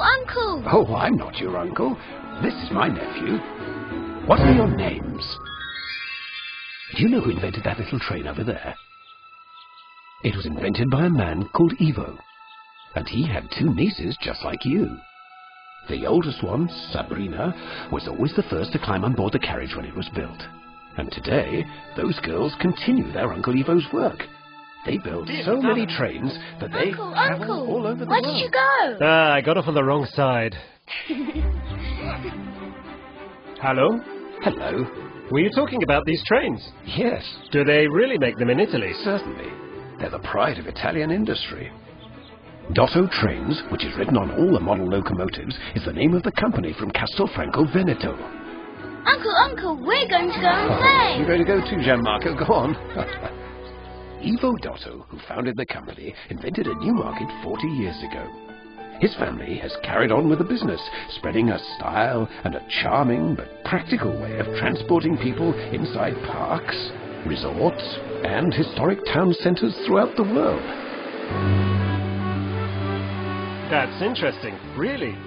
Uncle! Oh, I'm not your uncle. This is my nephew. What are your names? Do you know who invented that little train over there? It was invented by a man called Ivo, and he had two nieces just like you. The oldest one, Sabrina, was always the first to climb on board the carriage when it was built. And today, those girls continue their Uncle Ivo's work. They build so many trains that they travel all over the world. Where did you go? I got off on the wrong side. Hello? Hello. Were you talking about these trains? Yes. Do they really make them in Italy? Certainly. They're the pride of Italian industry. Dotto Trains, which is written on all the model locomotives, is the name of the company from Castelfranco, Veneto. Uncle, we're going to go and play. You're going to go too, Gianmarco. Go on. Ivo Dotto, who founded the company, invented a new market 40 years ago. His family has carried on with the business, spreading a style and a charming but practical way of transporting people inside parks, resorts, and historic town centres throughout the world. That's interesting, really.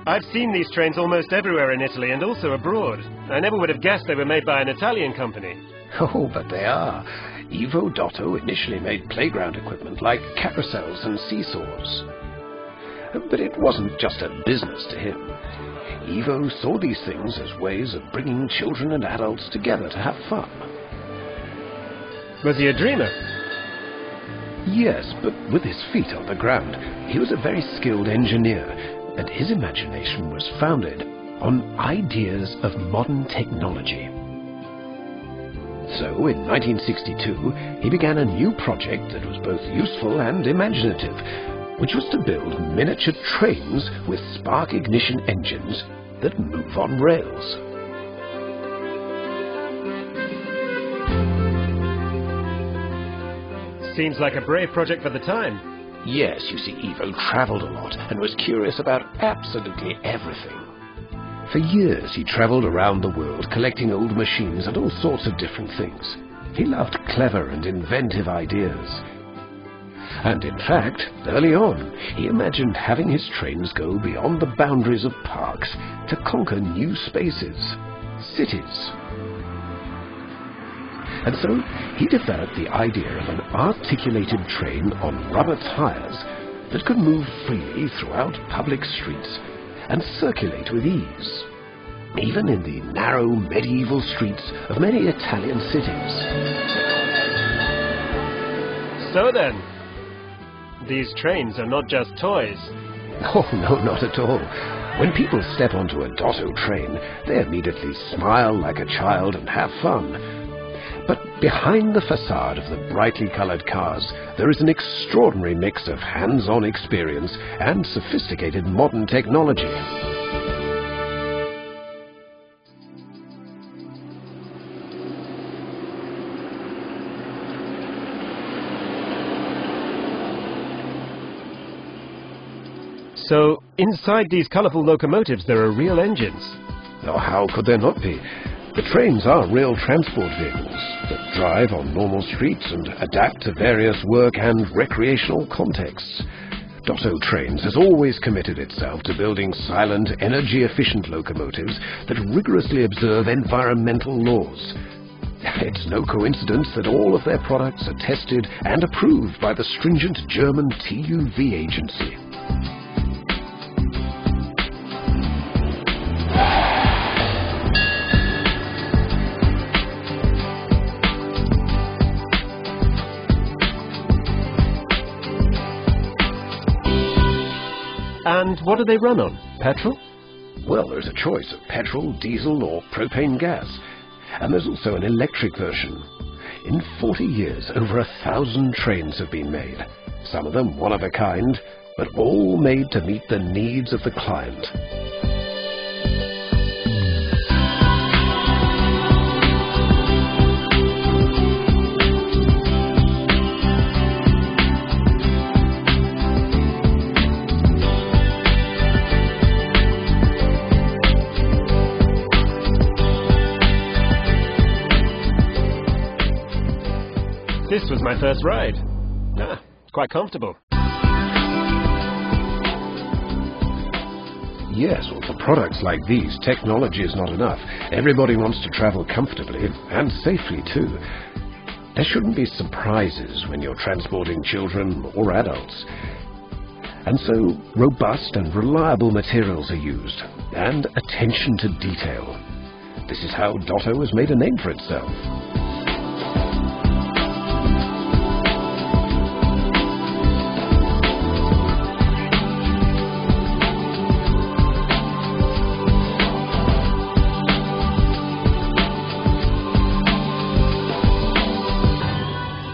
I've seen these trains almost everywhere in Italy and also abroad. I never would have guessed they were made by an Italian company. Oh, but they are. Ivo Dotto initially made playground equipment like carousels and seesaws. But it wasn't just a business to him. Ivo saw these things as ways of bringing children and adults together to have fun. Was he a dreamer? Yes, but with his feet on the ground, he was a very skilled engineer, and his imagination was founded on ideas of modern technology. So, in 1962, he began a new project that was both useful and imaginative, which was to build miniature trains with spark ignition engines that move on rails. Seems like a brave project for the time. Yes, you see, Ivo travelled a lot and was curious about absolutely everything. For years he travelled around the world collecting old machines and all sorts of different things. He loved clever and inventive ideas. And in fact, early on, he imagined having his trains go beyond the boundaries of parks to conquer new spaces, cities. And so he developed the idea of an articulated train on rubber tires that could move freely throughout public streets and circulate with ease, even in the narrow medieval streets of many Italian cities. So then, these trains are not just toys. Oh, no, not at all. When people step onto a Dotto train, they immediately smile like a child and have fun. But behind the facade of the brightly coloured cars, there is an extraordinary mix of hands-on experience and sophisticated modern technology. So, inside these colourful locomotives there are real engines. Oh, how could there not be? The trains are real transport vehicles that drive on normal streets and adapt to various work and recreational contexts. Dotto Trains has always committed itself to building silent, energy-efficient locomotives that rigorously observe environmental laws. It's no coincidence that all of their products are tested and approved by the stringent German TÜV agency. And what do they run on? Petrol? Well, there's a choice of petrol, diesel or propane gas. And there's also an electric version. In 40 years, over 1,000 trains have been made. Some of them one of a kind, but all made to meet the needs of the client. was my first ride. Ah, quite comfortable. Yes, well, for products like these, technology is not enough. Everybody wants to travel comfortably, and safely too. There shouldn't be surprises when you're transporting children or adults. And so, robust and reliable materials are used, and attention to detail. This is how Dotto has made a name for itself.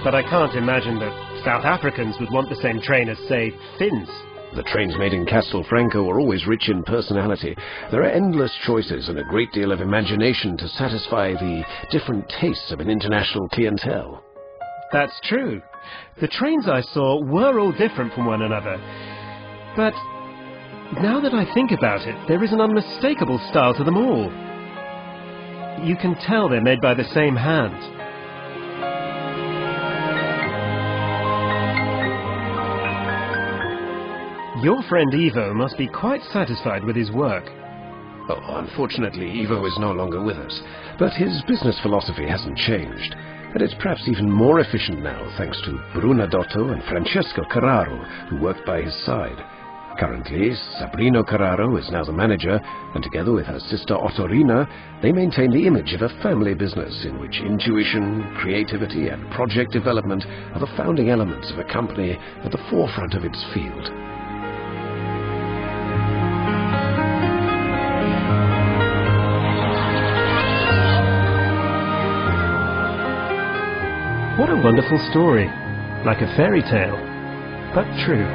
But I can't imagine that South Africans would want the same train as, say, Finns. The trains made in Castelfranco are always rich in personality. There are endless choices and a great deal of imagination to satisfy the different tastes of an international clientele. That's true. The trains I saw were all different from one another. But now that I think about it, there is an unmistakable style to them all. You can tell they're made by the same hand. Your friend Ivo must be quite satisfied with his work. Oh, unfortunately, Ivo is no longer with us, but his business philosophy hasn't changed, and it's perhaps even more efficient now thanks to Bruna Dotto and Francesco Carraro, who worked by his side. Currently, Sabrina Carraro is now the manager, and together with her sister Ottorina, they maintain the image of a family business in which intuition, creativity, and project development are the founding elements of a company at the forefront of its field. What a wonderful story, like a fairy tale, but true.